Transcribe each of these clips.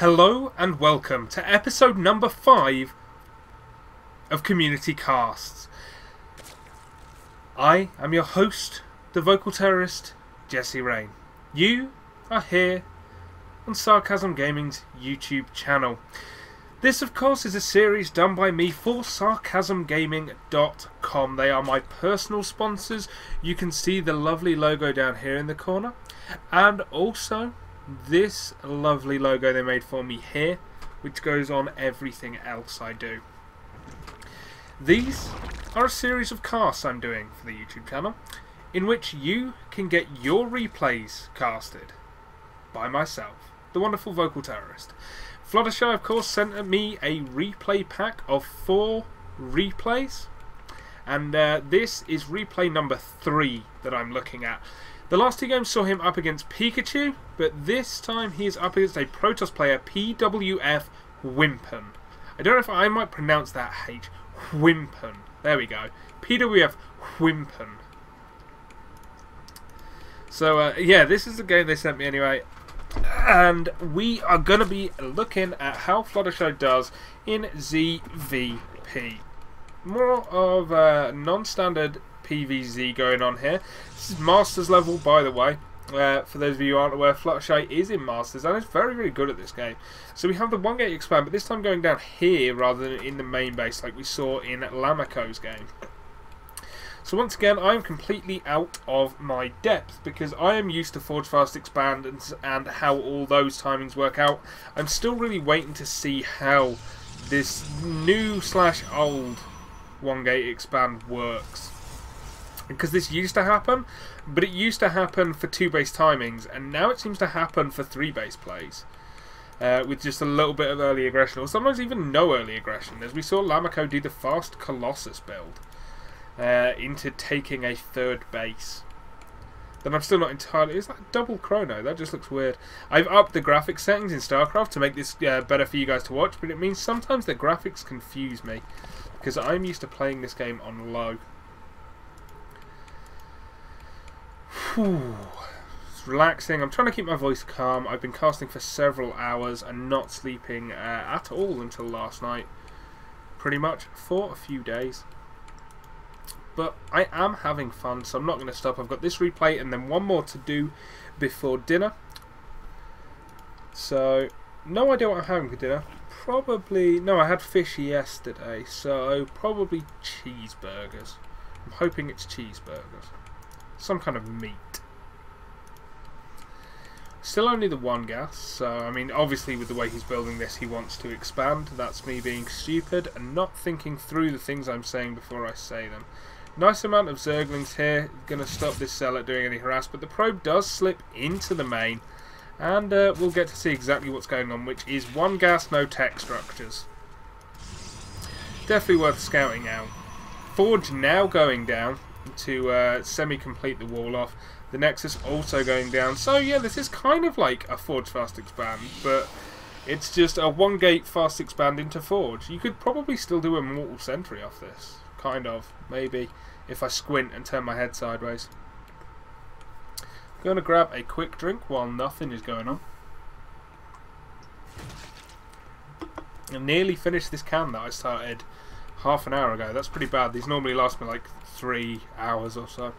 Hello and welcome to episode number 5 of Community Casts. I am your host, the vocal terrorist, Jesse Rain. You are here on Sarcasm Gaming's YouTube channel. This, of course, is a series done by me for SarcasmGaming.com. They are my personal sponsors. You can see the lovely logo down here in the corner. And also this lovely logo they made for me here, which goes on everything else I do. These are a series of casts I'm doing for the YouTube channel, in which you can get your replays casted by myself, the wonderful vocal terrorist. Fluttershy, of course, sent me a replay pack of 4 replays, and this is replay number 3 that I'm looking at. The last 2 games saw him up against Pikachu, but this time he is up against a Protoss player, PwFWhimpen. I don't know if I might pronounce that H. Whimpen. There we go. PwFWhimpen. So, yeah, this is the game they sent me anyway. And we are going to be looking at how Fluttershy does in ZVP. More of a non-standard PvZ going on here. This is Masters level, by the way. For those of you who aren't aware, Fluttershy is in Masters and is very, very good at this game. So we have the 1 gate expand, but this time going down here rather than in the main base like we saw in Lamaco's game. So once again, I am completely out of my depth because I am used to Forge Fast Expand and how all those timings work out. I'm still really waiting to see how this new/old 1 gate expand works. Because this used to happen, but it used to happen for 2 base timings, and now it seems to happen for 3 base plays. With just a little bit of early aggression, or sometimes even no early aggression, as we saw Lamaco do the fast Colossus build. Into taking a 3rd base. Then I'm still not entirely... Is that double chrono? That just looks weird. I've upped the graphics settings in StarCraft to make this better for you guys to watch, but it means sometimes the graphics confuse me, because I'm used to playing this game on low. Whew. It's relaxing. I'm trying to keep my voice calm. I've been casting for several hours and not sleeping at all until last night. Pretty much for a few days. But I am having fun, so I'm not going to stop. I've got this replay and then 1 more to do before dinner. So, no idea what I'm having for dinner. Probably... No, I had fish yesterday, so probably cheeseburgers. I'm hoping it's cheeseburgers. Some kind of meat. Still only the 1 gas, so I mean obviously with the way he's building this he wants to expand. That's me being stupid and not thinking through the things I'm saying before I say them. Nice amount of Zerglings here, gonna stop this Zealot doing any harass, but the probe does slip into the main and we'll get to see exactly what's going on, which is 1 gas, no tech structures. Definitely worth scouting out. Forge now going down to semi-complete the wall off. The Nexus also going down. So yeah, this is kind of like a Forge Fast Expand, but it's just a 1 gate Fast Expand into Forge. You could probably still do a Mortal Sentry off this. Kind of. Maybe. If I squint and turn my head sideways. I'm going to grab a quick drink while nothing is going on. I nearly finished this can that I started half an hour ago. That's pretty bad. These normally last me like 3 hours or so.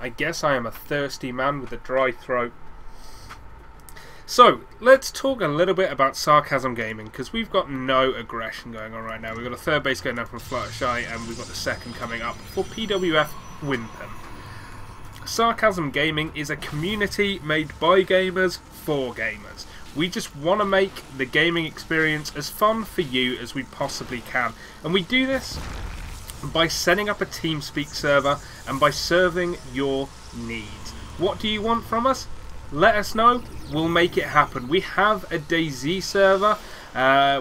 I guess I am a thirsty man with a dry throat. So, let's talk a little bit about Sarcasm Gaming, because we've got no aggression going on right now. We've got a 3rd base going down from Fluttershy, and we've got the 2nd coming up for PwFWhimpen. Sarcasm Gaming is a community made by gamers for gamers. We just want to make the gaming experience as fun for you as we possibly can. And we do this by setting up a TeamSpeak server and by serving your needs. What do you want from us? Let us know. We'll make it happen. We have a DayZ server.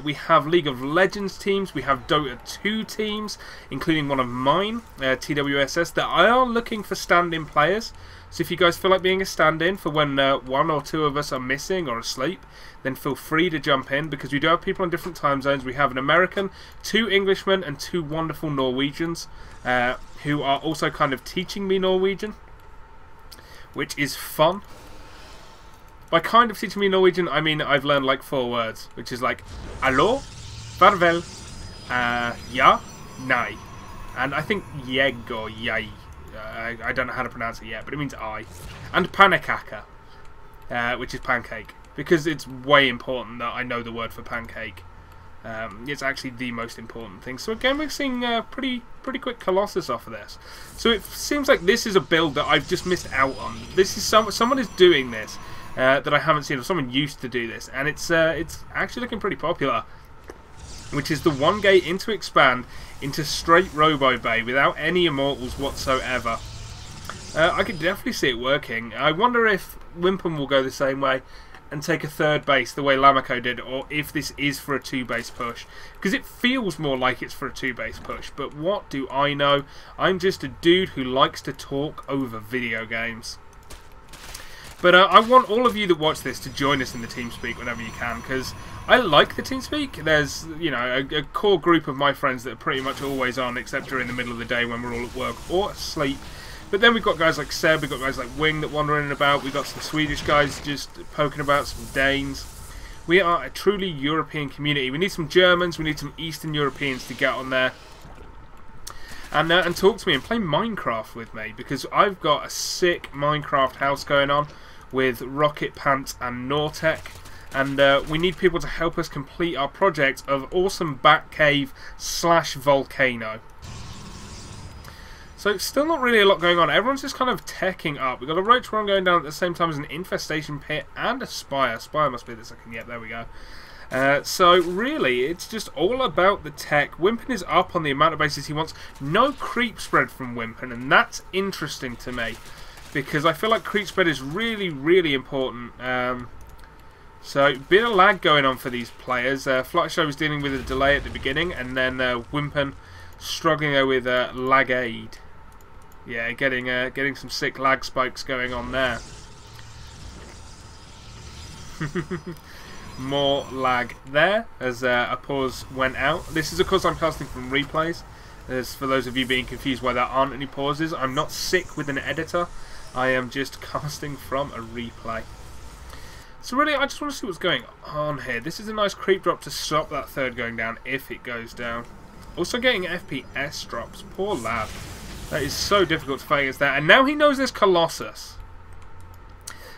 We have League of Legends teams. We have Dota 2 teams, including one of mine, TWSS, that are looking for stand-in players. So if you guys feel like being a stand-in for when 1 or 2 of us are missing or asleep, then feel free to jump in, because we do have people on different time zones. We have an American, 2 Englishmen, and 2 wonderful Norwegians who are also kind of teaching me Norwegian, which is fun. By kind of teaching me Norwegian, I mean I've learned like 4 words, which is like Allo, Farvel, Ja, Nei. And I think Yeg or Yai. I don't know how to pronounce it yet, but it means I. And Panekaka, which is pancake. Because it's way important that I know the word for pancake. It's actually the most important thing. So again, we're seeing pretty quick Colossus off of this. So it seems like this is a build that I've just missed out on. This is someone is doing this that I haven't seen, or someone used to do this, and it's actually looking pretty popular. Which is the 1 gate into expand into straight Robo Bay without any immortals whatsoever. I could definitely see it working. I wonder if Whimpen will go the same way and take a 3rd base the way Lamico did, or if this is for a 2 base push. Because it feels more like it's for a 2 base push, but what do I know? I'm just a dude who likes to talk over video games. But I want all of you that watch this to join us in the TeamSpeak whenever you can, because I like the TeamSpeak. There's, you know, a core group of my friends that are pretty much always on, except during the middle of the day when we're all at work or asleep. But then we've got guys like Seb, we've got guys like Wing that wander in and about, we've got some Swedish guys just poking about, some Danes. We are a truly European community. We need some Germans, we need some Eastern Europeans to get on there and talk to me and play Minecraft with me, because I've got a sick Minecraft house going on with Rocket Pants and Nortec, and we need people to help us complete our project of awesome Batcave / volcano. So still not really a lot going on. Everyone's just kind of teching up. We've got a Roach Run going down at the same time as an Infestation Pit and a Spire. Spire must be the second. Yep, there we go. So really, it's just all about the tech. Whimpen is up on the amount of bases he wants. No creep spread from Whimpen, and that's interesting to me, because I feel like creep spread is really, really important. So a bit of lag going on for these players. Fluttershy was dealing with a delay at the beginning, and then Whimpen struggling there with lag aid. Yeah, getting some sick lag spikes going on there. More lag there as a pause went out. This is of course I'm casting from replays. As for those of you being confused why there aren't any pauses, I'm not sick with an editor. I am just casting from a replay. So really, I just want to see what's going on here. This is a nice creep drop to stop that 3rd going down if it goes down. Also getting FPS drops. Poor lad. That is so difficult to fight against that. And now he knows there's Colossus.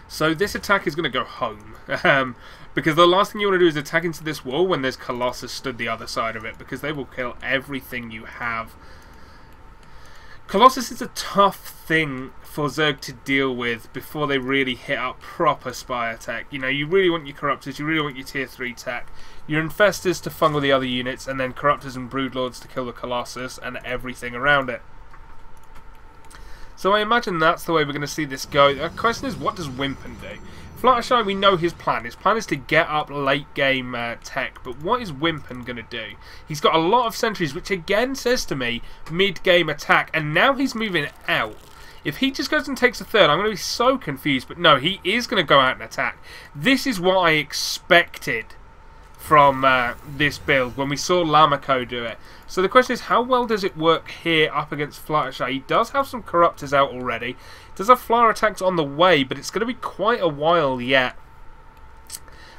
So this attack is going to go home. Because the last thing you want to do is attack into this wall when there's Colossus stood the other side of it, because they will kill everything you have. Colossus is a tough thing for Zerg to deal with before they really hit up proper Spire tech. You know, you really want your Corruptors, you really want your tier 3 tech, your Infestors to fungal the other units, and then Corruptors and Broodlords to kill the Colossus and everything around it. So I imagine that's the way we're going to see this go. The question is, what does Whimpen do? Fluttershy, we know his plan. His plan is to get up late game tech, but what is Whimpen going to do? He's got a lot of sentries, which again says to me mid game attack, and now he's moving out. If he just goes and takes a 3rd, I'm going to be so confused, but no, he is going to go out and attack. This is what I expected from this build when we saw Lamico do it. So the question is, how well does it work here up against Fluttershy? He does have some Corruptors out already. Does have Flyer attacks on the way, but it's going to be quite a while yet.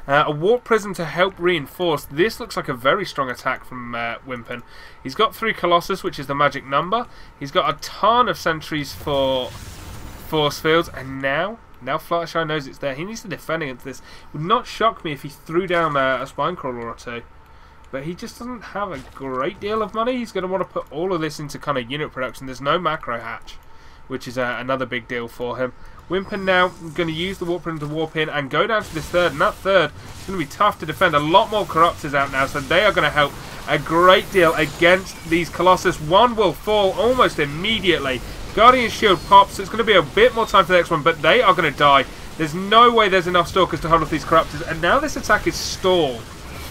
A Warp Prism to help reinforce. This looks like a very strong attack from Whimpen. He's got 3 Colossus, which is the magic number. He's got a ton of sentries for force fields, and now Fluttershy knows it's there. He needs to defend against this. It would not shock me if he threw down a Spine Crawler or 2. But he just doesn't have a great deal of money. He's going to want to put all of this into kind of unit production. There's no macro hatch, which is another big deal for him. Whimpen now going to use the Warp Prism to warp in and go down to this 3rd, and that 3rd is going to be tough to defend. A lot more Corruptors out now, so they are going to help a great deal against these Colossus. One will fall almost immediately. Guardian Shield pops, so it's going to be a bit more time for the next one, but they are going to die. There's no way there's enough Stalkers to hold off these Corruptors, and now this attack is stalled.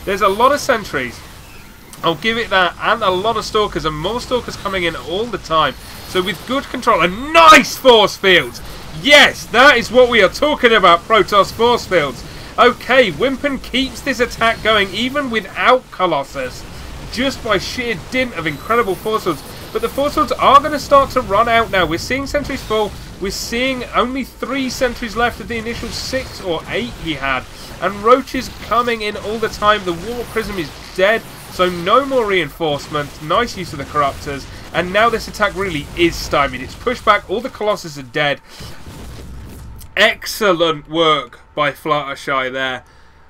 There's a lot of sentries, I'll give it that, and a lot of Stalkers, and more Stalkers coming in all the time. So with good control, and nice force fields! Yes, that is what we are talking about, Protoss force fields. Okay, Whimpen keeps this attack going even without Colossus, just by sheer dint of incredible force fields. But the force fields are going to start to run out now. We're seeing sentries fall. We're seeing only 3 sentries left of the initial 6 or 8 he had. And roaches coming in all the time. The Warp Prism is dead, so no more reinforcement. Nice use of the Corruptors. And now this attack really is stymied. It's pushed back. All the Colossus are dead. Excellent work by Fluttershy there.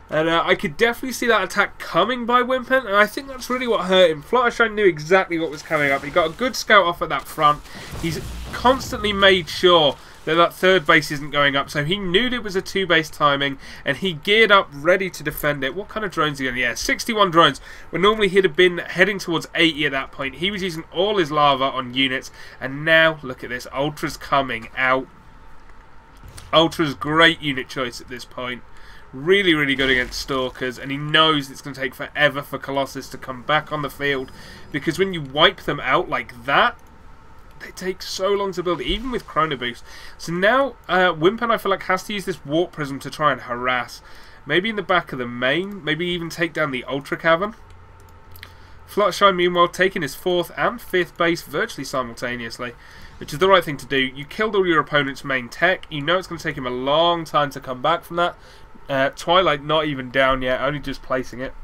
And I could definitely see that attack coming by Whimpen, and I think that's really what hurt him. Fluttershy knew exactly what was coming up. He got a good scout off at that front. He's constantly made sure that that third base isn't going up, so he knew it was a 2-base timing, and he geared up ready to defend it. What kind of drones are he on? Yeah, 61 drones, when normally he'd have been heading towards 80 at that point. He was using all his lava on units, and now, look at this, Ultra's coming out. Ultra's great unit choice at this point. Really, really good against Stalkers, and he knows it's going to take forever for Colossus to come back on the field, because when you wipe them out like that, they take so long to build, even with Chrono Boost. So now, Whimpen, I feel like, has to use this Warp Prism to try and harass. Maybe in the back of the main, maybe even take down the Ultra Cavern. Fluttershy, meanwhile, taking his 4th and 5th base virtually simultaneously, which is the right thing to do. You killed all your opponent's main tech. You know it's going to take him a long time to come back from that. Twilight not even down yet, only just placing it.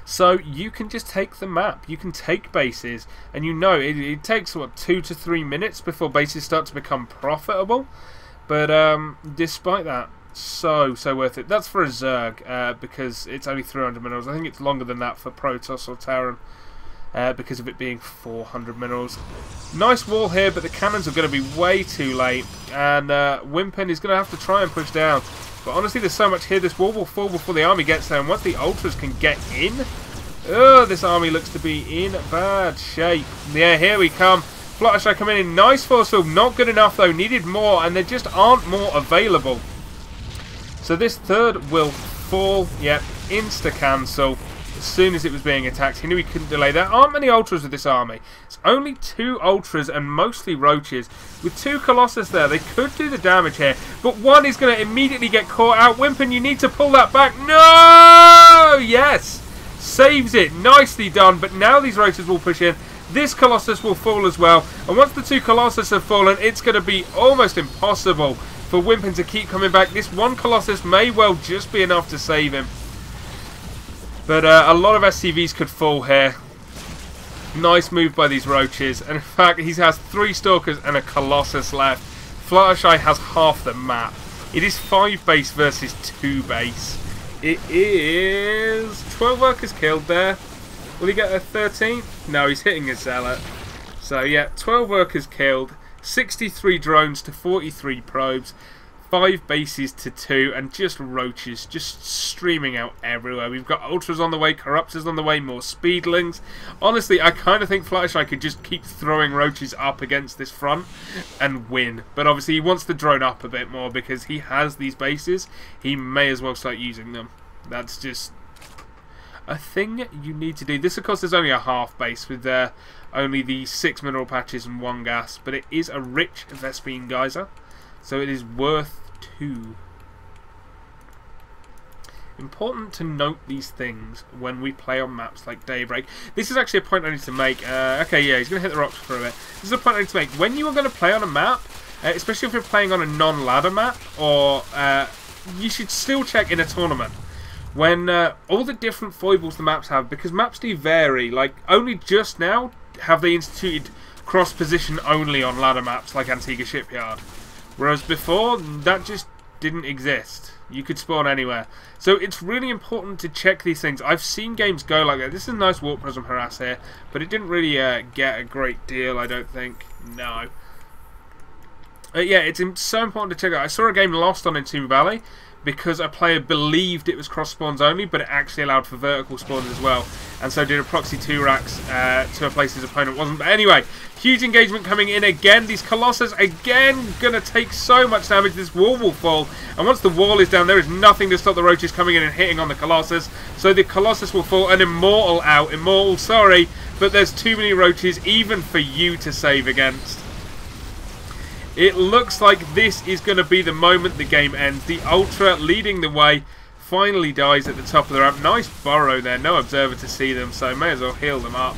So you can just take the map, you can take bases, and you know it takes, what, 2 to 3 minutes before bases start to become profitable. But despite that, so worth it. That's for a Zerg, because it's only 300 minerals. I think it's longer than that for Protoss or Terran, because of it being 400 minerals. Nice wall here, but the cannons are going to be way too late, and Whimpen is going to have to try and push down. But honestly, there's so much here. This wall will fall before the army gets there, and once the Ultras can get in, this army looks to be in bad shape. Yeah, here we come. Fluttershy coming in. Nice force field. Not good enough, though. Needed more, and there just aren't more available. So this third will fall. Yep, insta-cancel. As soon as it was being attacked, he knew he couldn't delay. There aren't many Ultras with this army. It's only 2 Ultras and mostly Roaches. With 2 Colossus there, they could do the damage here, but one is going to immediately get caught out. Whimpen, you need to pull that back. No! Yes! Saves it. Nicely done, but now these Roaches will push in. This Colossus will fall as well, and once the 2 Colossus have fallen, it's going to be almost impossible for Whimpen to keep coming back. This one Colossus may well just be enough to save him. But a lot of SCVs could fall here. Nice move by these Roaches. And in fact, he has 3 Stalkers and a Colossus left. Fluttershy has half the map. It is 5 base versus 2 base. It is 12 workers killed there. Will he get a 13th? No, he's hitting a Zealot. So yeah, 12 workers killed. 63 drones to 43 probes. 5 bases to 2, and just Roaches just streaming out everywhere. We've got Ultras on the way, Corruptors on the way, more Speedlings. Honestly, I kind of think Fluttershy could just keep throwing Roaches up against this front and win. But obviously he wants to drone up a bit more because he has these bases. He may as well start using them. That's just a thing you need to do. This, of course, is only a half base with only the 6 mineral patches and 1 gas, but it is a rich Vespene geyser, so it is worth 2. Important to note these things when we play on maps like Daybreak. This is actually a point I need to make. Okay, yeah, he's going to hit the rocks for a bit. This is a point I need to make. When you are going to play on a map, especially if you're playing on a non-ladder map, or you should still check in a tournament when all the different foibles the maps have, because maps do vary. Like, only just now have they instituted cross-position only on ladder maps like Antigua Shipyard. Whereas before, that just didn't exist. You could spawn anywhere. So it's really important to check these things. I've seen games go like that. This is a nice Warp Prism harass here, but it didn't really get a great deal, I don't think. No. Yeah, it's so important to check out. I saw a game lost on Entomb Valley because a player believed it was cross spawns only, but it actually allowed for vertical spawns as well, and so did a proxy 2 racks to a place his opponent wasn't. But anyway, huge engagement coming in again. These Colossus again going to take so much damage. This wall will fall, and once the wall is down, there is nothing to stop the Roaches coming in and hitting on the Colossus. So the Colossus will fall. An Immortal out. Immortal, sorry, but there's too many Roaches even for you to save against. It looks like this is going to be the moment the game ends. The Ultra leading the way finally dies at the top of the ramp. Nice burrow there. No observer to see them, so may as well heal them up.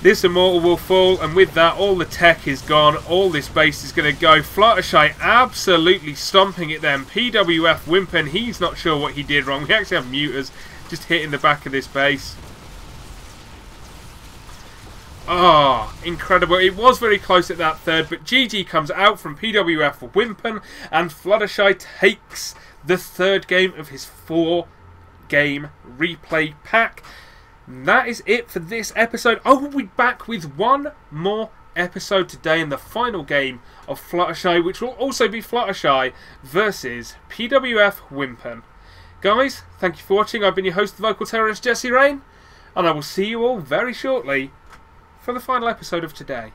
This Immortal will fall, and with that, all the tech is gone. All this base is going to go. Fluttershy absolutely stomping it then. PwFWhimpen, he's not sure what he did wrong. We actually have Muters just hitting the back of this base. Ah, oh, incredible. It was very close at that third, but GG comes out from PwFWhimpen, and Fluttershy takes the third game of his 4-game replay pack. That is it for this episode. I will be back with one more episode today in the final game of Fluttershy, which will also be Fluttershy versus PwFWhimpen. Guys, thank you for watching. I've been your host, the vocal terrorist Jesse Rain, and I will see you all very shortly for the final episode of today.